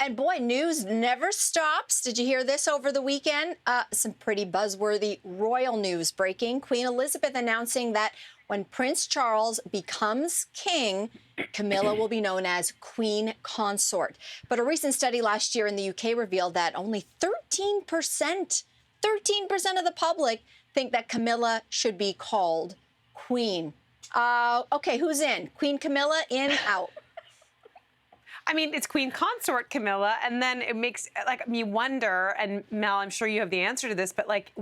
And boy, news never stops. Did you hear this over the weekend? Some pretty buzzworthy royal news breaking. Queen Elizabeth announcing that when Prince Charles becomes king, Camilla will be known as Queen Consort. But a recent study last year in the UK revealed that only 13% of the public think that Camilla should be called Queen. Okay, who's in? Queen Camilla, in, out? I mean, it's Queen Consort Camilla, and then it makes me wonder. And Mel, I'm sure you have the answer to this, but like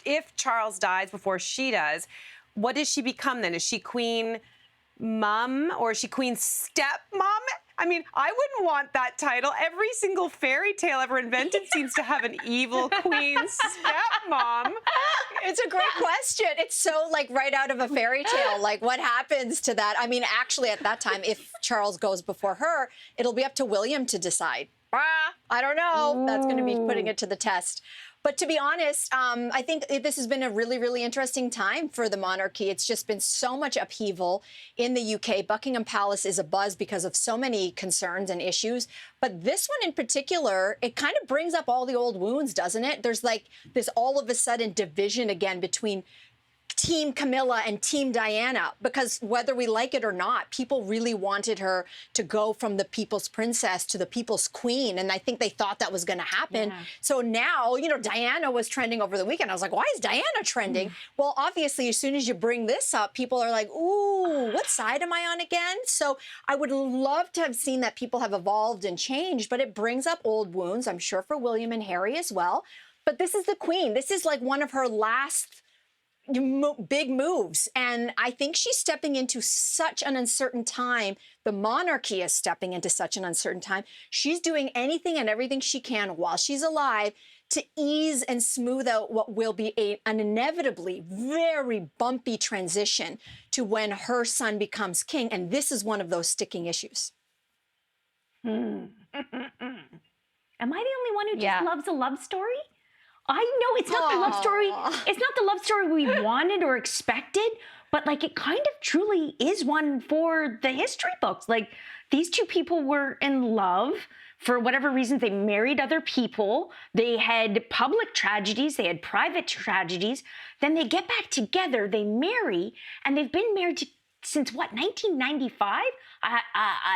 if Charles dies before she does, what does she become then? Is she Queen Mum or is she Queen Stepmom? I mean, I wouldn't want that title. Every single fairy tale ever invented seems to have an evil queen stepmom. It's a great question. It's so like right out of a fairy tale. Like what happens to that? I mean, actually at that time, if Charles goes before her, it'll be up to William to decide. I don't know. That's going to be putting it to the test. But to be honest, I think this has been a really, really interesting time for the monarchy. It's just been so much upheaval in the UK. Buckingham Palace is abuzz because of so many concerns and issues. But this one in particular, it kind of brings up all the old wounds, doesn't it? There's like this all of a sudden division again between Team Camilla and Team Diana, because whether we like it or not, people really wanted her to go from the people's princess to the people's queen. And I think they thought that was going to happen. Yeah. So now, you know, Diana was trending over the weekend. I was like, why is Diana trending? Well, obviously, as soon as you bring this up, people are like, ooh, what side am I on again? So I would love to have seen that people have evolved and changed, but it brings up old wounds, I'm sure, for William and Harry as well. But this is the queen. This is like one of her last big moves. And I think she's stepping into such an uncertain time. The monarchy is stepping into such an uncertain time. She's doing anything and everything she can while she's alive to ease and smooth out what will be an inevitably very bumpy transition to when her son becomes king. And this is one of those sticking issues. Am I the only one who just loves a love story? I know it's not the love story. It's not the love story we wanted or expected, but like it kind of truly is one for the history books. Like these two people were in love for whatever reasons. They married other people. They had public tragedies. They had private tragedies. Then they get back together. They marry, and they've been married since what, 1995?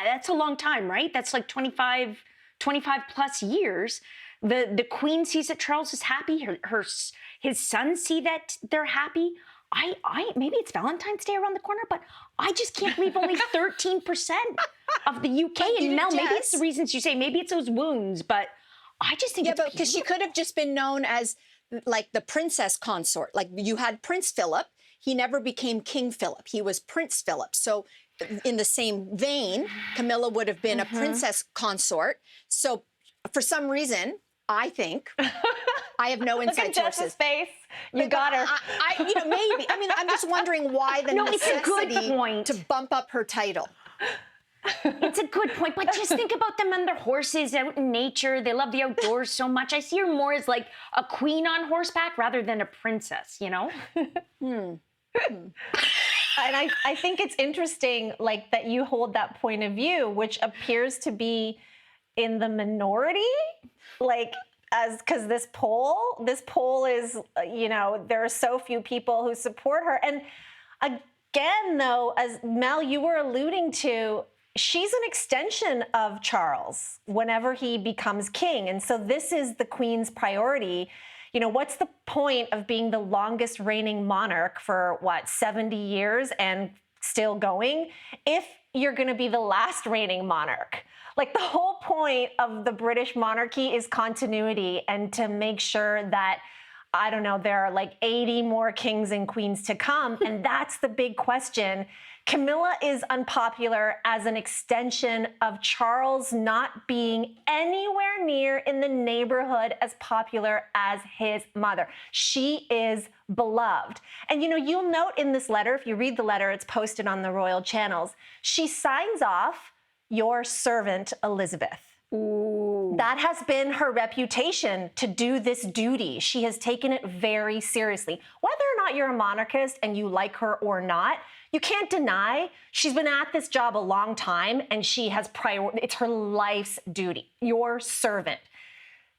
That's a long time, right? That's like 25 plus years. The queen sees that Charles is happy. His sons see that they're happy. Maybe it's Valentine's Day around the corner, but I just can't believe only 13% of the UK. And Mel, maybe it's the reasons you say, maybe it's those wounds, but I just think it's beautiful. Because she could have just been known as like the princess consort. Like you had Prince Philip. He never became King Philip. He was Prince Philip. So in the same vein, Camilla would have been a princess consort. So for some reason, I think, I have no inside sources. Jess's face. You got her. Maybe. I mean, I'm just wondering why the necessity it's a good point to bump up her title. It's a good point, but just think about them and their horses out in nature. They love the outdoors so much. I see her more as like a queen on horseback rather than a princess, you know? And I think it's interesting, like, that you hold that point of view, which appears to be in the minority, like, because this poll is, there are so few people who support her. And again, though, as Mel, you were alluding to, she's an extension of Charles whenever he becomes king. And so this is the queen's priority. You know, what's the point of being the longest reigning monarch for, 70 years and still going, if you're going to be the last reigning monarch? Like, the whole point of the British monarchy is continuity and to make sure that, I don't know, there are like 80 more kings and queens to come. And that's the big question. Camilla is unpopular as an extension of Charles not being anywhere near in the neighborhood as popular as his mother. She is beloved. And, you'll note in this letter, if you read the letter, it's posted on the royal channels, she signs off, "Your servant, Elizabeth." Ooh. That has been her reputation, to do this duty. She has taken it very seriously. Whether or not you're a monarchist and you like her or not, you can't deny she's been at this job a long time, and she has it's her life's duty. Your servant.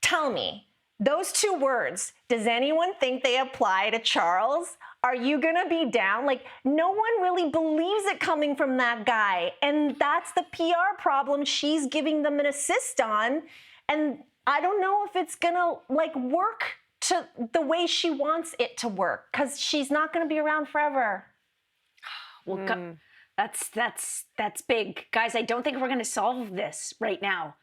Tell me, those 2 words, does anyone think they apply to Charles? Are you gonna be down? Like, no one really believes it coming from that guy. And that's the PR problem she's giving them an assist on. And I don't know if it's gonna like work to the way she wants it to work, because she's not gonna be around forever. Well, that's big. Guys, I don't think we're going to solve this right now.